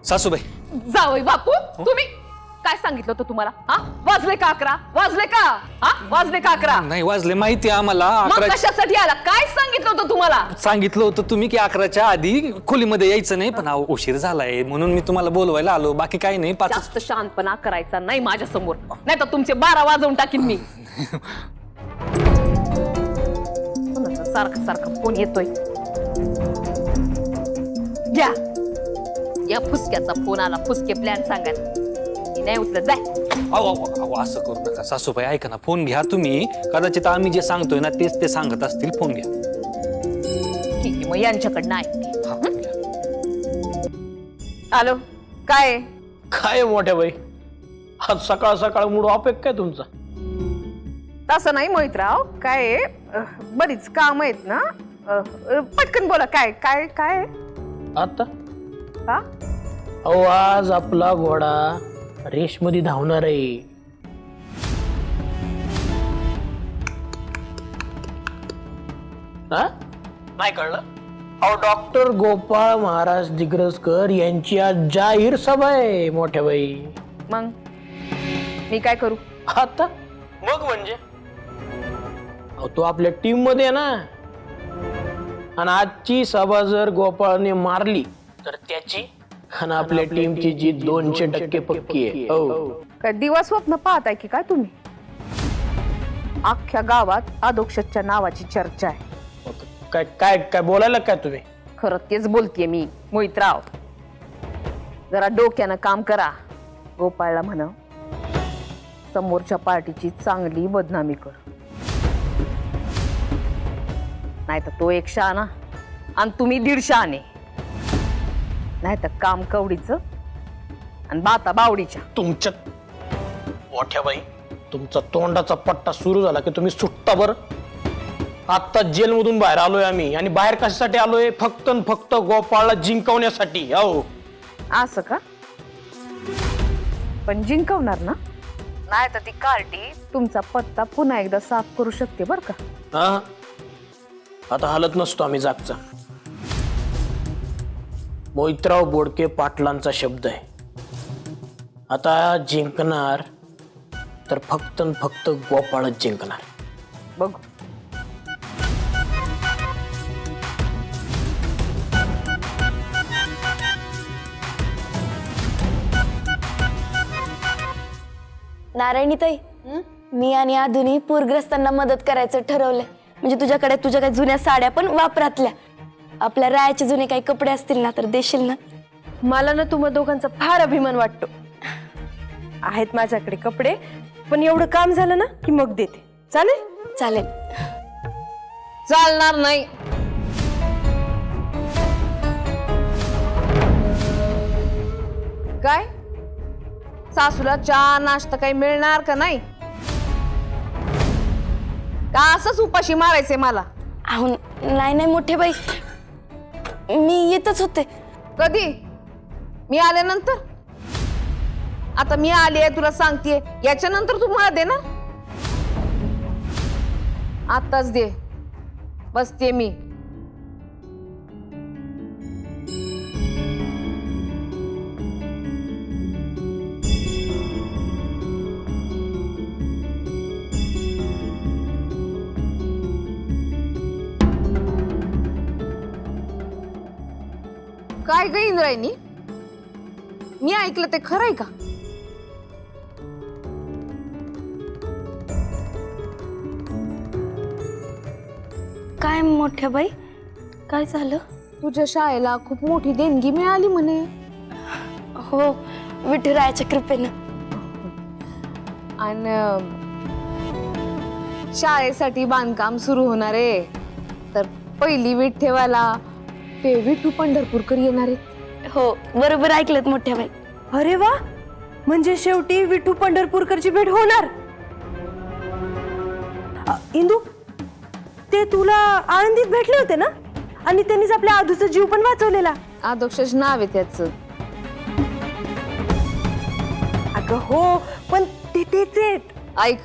सासूबाई जावई बापू तुम्ही काय सांगितलं होतं तुम्हाला? हा वाजले का 11? वाजले का? हा वाजले का 11? नाही वाजले माहिती आम्हाला. मग 11 कशासाठी आला? काय सांगितलं होतं तुम्हाला? सांगितलं होतं तुम्ही की 11च्या आधी खोलीमध्ये यायचं नाही, पण उशीर झालाय म्हणून मी तुम्हाला बोलवायला आलो. बाकी काही नाही. 5 जास्त शांतपणा करायचा नाही माझ्या समोर, नाही तर तुमचे 12 वाजवून टाकीन मी. सारखा सारखा फोन येतोय. घ्या या फुसक्याचा फोन आला. फुसके प्लॅन सांगायला नाही उचलत. जाय. अहो असं करू नका सासूबाई. ऐका ना, फोन घ्या तुम्ही. कदाचित आम्ही जे सांगतोय ना तेच ते सांगत असतील. फोन घ्या. ठीक आहे, मग यांच्याकडनं आहे. हॅलो, काय काय मोठ्या बाई, आज सकाळ सकाळ मूड ऑफ काय तुमचा? तसं नाही मोहितराव. काय बरीच काम आहेत ना. पटकन बोला. काय काय काय आता हा? अहो आज आपला घोडा रेस मध्ये धावणार आहे. नाही कळलं? अहो डॉक्टर गोपाळ महाराज दिग्रसकर यांची आज जाहीर सभा आहे मोठ्या बाई. मग मी काय करू आता? मग म्हणजे अहो तो आपल्या टीम मध्ये आहे ना, आणि आजची सभा जर गोपाळने मारली तर त्याची आणि आपल्या टीमची जीत 200% पक्की आहे. हो. काय दिवस स्वप्न पाहताय की काय तुम्ही? अख्ख्या गावात अधोक्षच्या नावाची चर्चा आहे. काय काय काय बोलायला काय तुम्ही? खरं तेच बोलतेय मी मोहितराव. जरा डोक्यानं काम करा. गोपाळला म्हणा समोरच्या पार्टीची चांगली बदनामी कर, नाही तर तो 100 आणा आणि तुम्ही 150 आणे, नाही तर काम कवडीचं आणि बाता बावडीच्या. तुमच्या मोठ्या बाई, तुमचा तोंडाचा पट्टा सुरू झाला की तुम्ही सुटता बरं. आता जेलमधून बाहेर आलोय आम्ही, आणि बाहेर कशासाठी आलोय? फक्त आणि फक्त गोपाळला जिंकवण्यासाठी. हो. असं का? पण जिंकवणार ना? नाही तर ती कार्टी तुमचा पत्ता पुन्हा एकदा साफ करू शकते बर का. हा, आता हालत नसतो आम्ही जागचा. मोहितराव बोडके पाटलांचा शब्द आहे. आता जिंकणार तर फक्त आणि फक्त गोपाळच जिंकणार. बघ. नारायणीताई, मी आणि आधुनी पूरग्रस्तांना मदत करायचं ठरवलंय. म्हणजे तुझ्या काही जुन्या साड्या पण वापरातल्या, आपल्या रायाचे जुने काही कपडे असतील ना तर देशील ना? मला ना तुम्हा दोघांचा फार अभिमान वाटतो. आहेत माझ्याकडे कपडे, पण एवढं काम झालं ना की मग देते. चालेल? चालेल. चालणार नाही. काय सासूला चहा नाश्ता काही मिळणार का नाही? का असंच उपाशी मारायचे मला? अहो नाही नाही मोठे बाई, मी येतच होते. कधी? मी आल्यानंतर? आता मी आली आहे तुला सांगतेय, याच्यानंतर तू मला दे ना. आताच दे. बसते मी. काय ग इंद्रायणी, मी ऐकलं ते खरंय का? काय मोठ्या बाई, काय झालं? तुझ्या शाळेला खूप मोठी देणगी मिळाली म्हणे. हो, विठुरायाच्या कृपेनं. आणि शाळेसाठी बांधकाम सुरू होणार आहे, तर पहिली वीट ठेवायला ते विठू पंढरपूरकर येणार आहेत. हो बरोबर ऐकलत मोठ्या बाई. अरे वा, म्हणजे शेवटी विठू पंढरपूरकरची भेट होणार. इंदू, ते तुला आळंदीत भेटले होते ना, आणि त्यांनीच आपल्या आधूचा जीव पण वाचवलेला. आदोक्षच नाव आहे त्याचं. अगं हो, पण ते तेच आहेत. ऐक,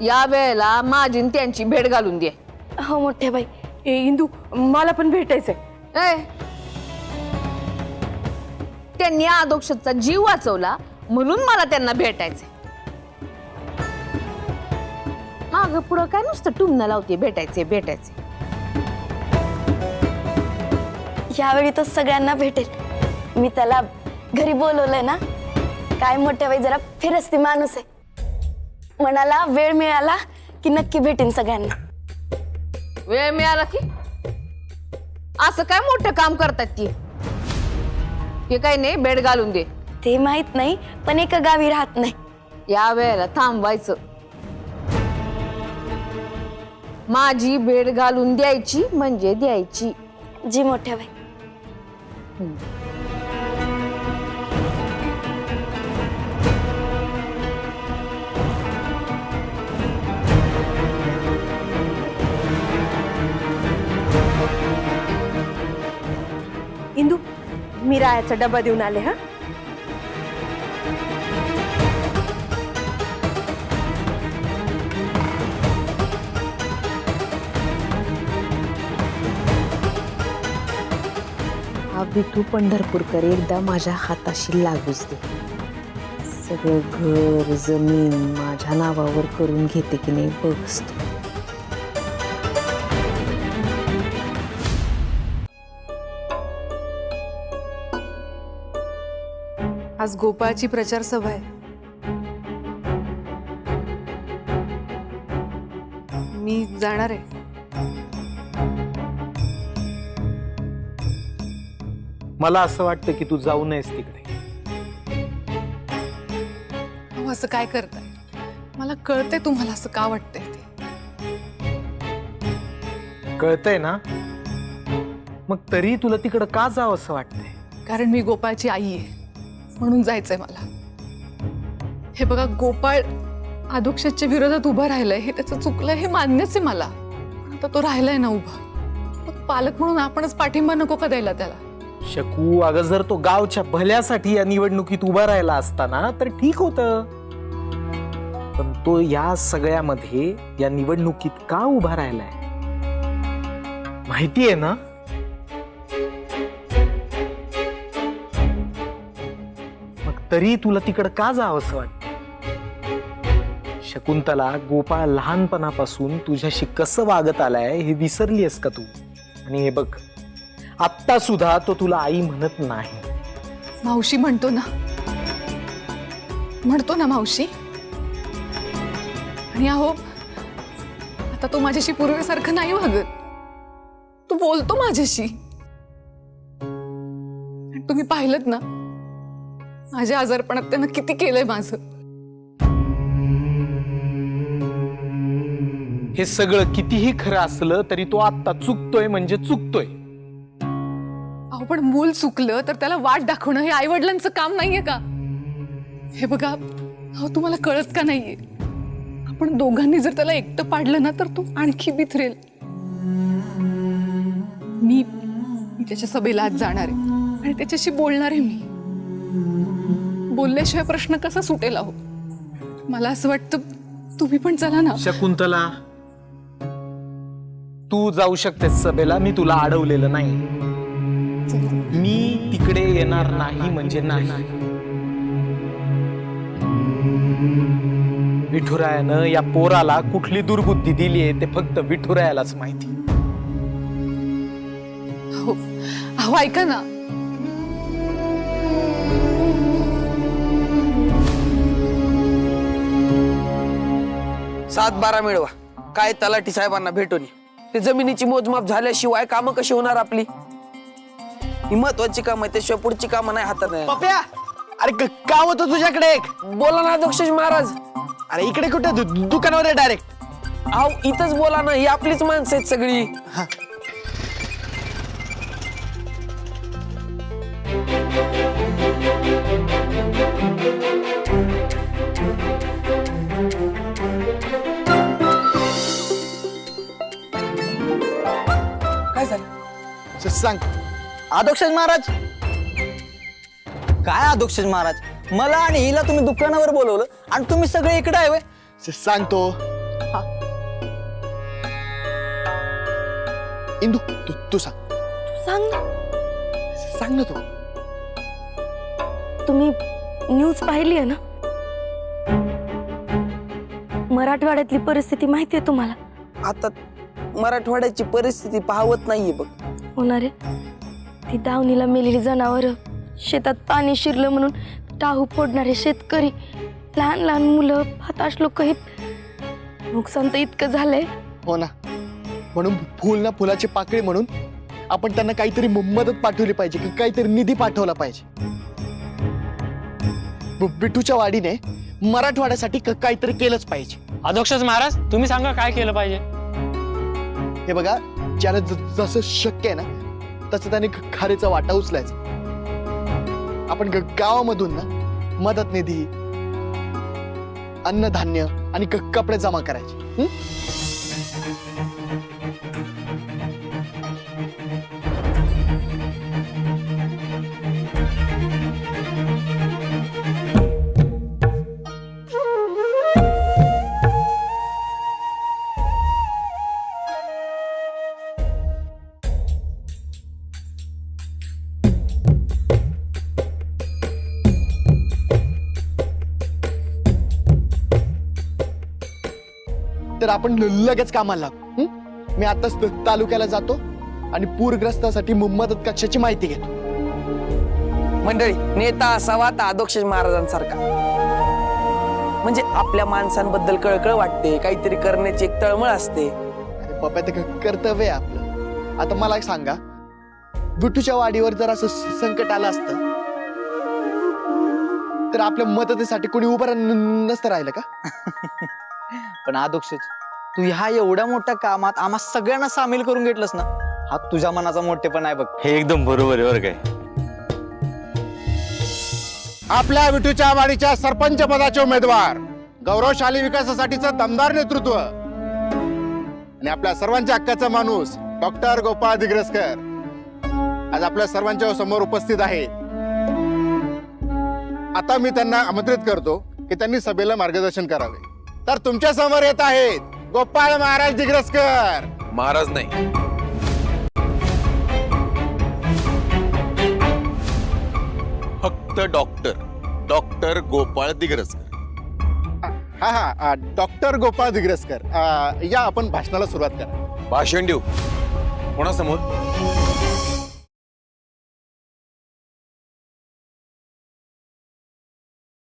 या वेळेला माझी न त्यांची भेट घालून दे. हो मोठ्या बाई. ए इंदू, मला पण भेटायचंय. ए, त्यांनी आदोक्षतचा जीव वाचवला म्हणून मला त्यांना भेटायचंय. माग पुढं काय नुसतं टुमणं लावते भेटायचे भेटायचे. यावेळी तो सगळ्यांना भेटेल. मी त्याला घरी बोलवलंय ना. काय मोठ्या वेळी जरा फिरस्ती माणूस आहे. मनाला वेळ मिळाला की नक्की भेटेन सगळ्यांना. वेळ मिळाला की असं काय मोठं काम करतात ते काय नाही बेड घालून दे. ते माहित नाही पण एका गावी राहत नाही. या वेळेला थांबवायचं. माझी बेड घालून द्यायची म्हणजे द्यायची. जी मोठ्या बाई. इंदू, मी रायाचा डबा देऊन आले. हा, विठू पंढरपूरकर एकदा माझ्या हाताशी लागूच दे. सगळं घर जमीन माझ्या नावावर करून घेते की नाही बघच तू. आज गोपाळची प्रचार सभा आहे. मी जाणार आहे. मला असं वाटतं की तू जाऊ नयेस तिकडे. अहो, असं काय करताय? मला कळतंय तुम्हाला असं का वाटतंय ते. कळतंय ना? मग तरी तुला तिकडं का जावं असं वाटतंय? कारण मी गोपाळची आई आहे म्हणून जायचंय मला. हे बघा, गोपाळ आदोक्षच्या विरोधात उभं राहिलंय हे त्याचं चुकलंय हे मान्यच आहे मला. पण आता तो राहिलाय ना उभा, मग पालक म्हणून आपणच पाठिंबा नको का द्यायला त्याला? शकू, अगं जर तो गावच्या भल्यासाठी या निवडणुकीत उभा राहिला असताना तर ठीक होतं. पण तो या सगळ्यामध्ये या निवडणुकीत का उभा राहिलाय माहितीये ना? मग तरी तुला तिकडं का जावं असं वाटतं? शकुंतला, गोपाळ लहानपणापासून तुझ्याशी कसं वागत आलाय हे विसरलीयस का तू? आणि हे बघ, आत्ता सुद्धा तो तुला आई म्हणत नाही. मावशी म्हणतो ना मावशी. आणि अहो, आता तो माझ्याशी पूर्वीसारखं नाही वागत. तो बोलतो माझ्याशी. आणि तुम्ही पाहिलत ना माझ्या आजारपणात त्यानं किती केलंय माझं. हे सगळं कितीही खरं असलं तरी तो आत्ता चुकतोय म्हणजे चुकतोय. अहो, पण मूल चुकलं तर त्याला वाट दाखवणं हे आईवडिलांचं काम नाहीये का? हे बघा, अहो तुम्हाला कळत का नाहीये? आपण दोघांनी जर त्याला एकटं पाडलं ना तर तो आणखी बिथरेल. मी त्याच्या सभेला आज जाणार आहे आणि त्याच्याशी बोलणार आहे. मी बोलल्याशिवाय प्रश्न कसा सुटेल? अहो, मला असं वाटतं तुम्ही पण चला ना. शकुंतला, तू जाऊ शकतेस सभेला, मी तुला अडवलेलं नाही. मी तिकडे येणार नाही म्हणजे नाही. विठुरायानं या पोराला कुठली दुर्बुद्धी दिलीये ते फक्त विठुरायालाच माहिती. अहो ऐका ना, 7-12 मिळवा. काय तलाठी साहेबांना भेटून ते जमिनीची मोजमाप झाल्याशिवाय कामं कशी होणार आपली? ही महत्वाची काम आहे, त्याशिवाय पुढची कामं नाही हातात. पप्या, अरे काम होतं तुझ्याकडे एक. बोला ना अध्यक्ष महाराज. अरे इकडे कुठे दुकानावर आहे डायरेक्ट. अहो इथंच बोला ना, ही आपलीच माणसं आहेत सगळी. काय झालं? सांग अध्यक्ष महाराज. काय अध्यक्ष महाराज, मला आणि हिला तुम्ही दुकानावर बोलवलं आणि तुम्ही सगळे इकडे आहे? सांगतो. इंदू, तू सांग. सांग ना. सांग ना तू. तुम्ही न्यूज पाहिली आहे ना? मराठवाड्यातली परिस्थिती माहिती आहे तुम्हाला? आता मराठवाड्याची परिस्थिती पाहवत नाहीये बघ. होणार आहे ती दावणीला मेलेली जनावर, शेतात पाणी शिरलं म्हणून टाहू फोडणारे शेतकरी, लहान लहान मुलं, हताश लोक, हे नुकसान तर इतकं झालंय. हो ना, म्हणून फुल ना फुलाची पाकळी म्हणून आपण त्यांना काहीतरी मदत पाठवली पाहिजे, की काहीतरी निधी पाठवला पाहिजे. बिट्टूच्या वाडीने मराठवाड्यासाठी काहीतरी केलंच पाहिजे. अध्यक्षच महाराज, तुम्ही सांगा काय केलं पाहिजे. हे बघा, ज्याला जसं शक्य आहे ना तसं त्याने खारीचा वाटा उचलायचा. आपण गावामधून ना मदत निधी, अन्नधान्य आणि कपडे जमा करायचे. तर आपण लगेच कामाला लागू. मी आताच तालुक्याला जातो आणि पूरग्रस्तासाठी मदत कक्षाची माहिती घेतो. मंडळी, नेता असावा तर अधोक्षज महाराजांसारखा. म्हणजे आपल्या माणसांबद्दल कळकळ वाटते, काहीतरी करण्याची एक तळमळ असते. अरे बाबा, ते कर्तव्य आहे आपलं. आता मला एक सांगा, बिट्टूच्या वाडीवर जर असं संकट आलं असतं तर आपल्या मदतीसाठी कोणी उभं नसतं राहिलं का? पण अध्यक्ष, तू ह्या एवढ्या मोठ्या कामात आम्हा सगळ्यांना सामील करून घेतलंस ना, हा तुझ्या मनाचा मोठेपण आहे बघ. हे एकदम बरोबर आहे बरं काय. आपल्या विठूच्या वाडीच्या सरपंच पदाचे उमेदवार, गौरवशाली विकासासाठीचं दमदार नेतृत्व आणि आपल्या सर्वांच्या हक्काचा माणूस डॉक्टर गोपाळ दिग्रसकर आज आपल्या सर्वांच्या समोर उपस्थित आहेत. आता मी त्यांना आमंत्रित करतो की त्यांनी सभेला मार्गदर्शन करावे. तर तुमच्या समोर येत आहेत गोपाळ महाराज दिग्रसकर. महाराज नाही, फक्त डॉक्टर गोपाळ दिग्रसकर. हा, डॉक्टर गोपाळ दिग्रसकर. या आपण भाषणाला सुरुवात करा. भाषण देऊ कोणासमोर?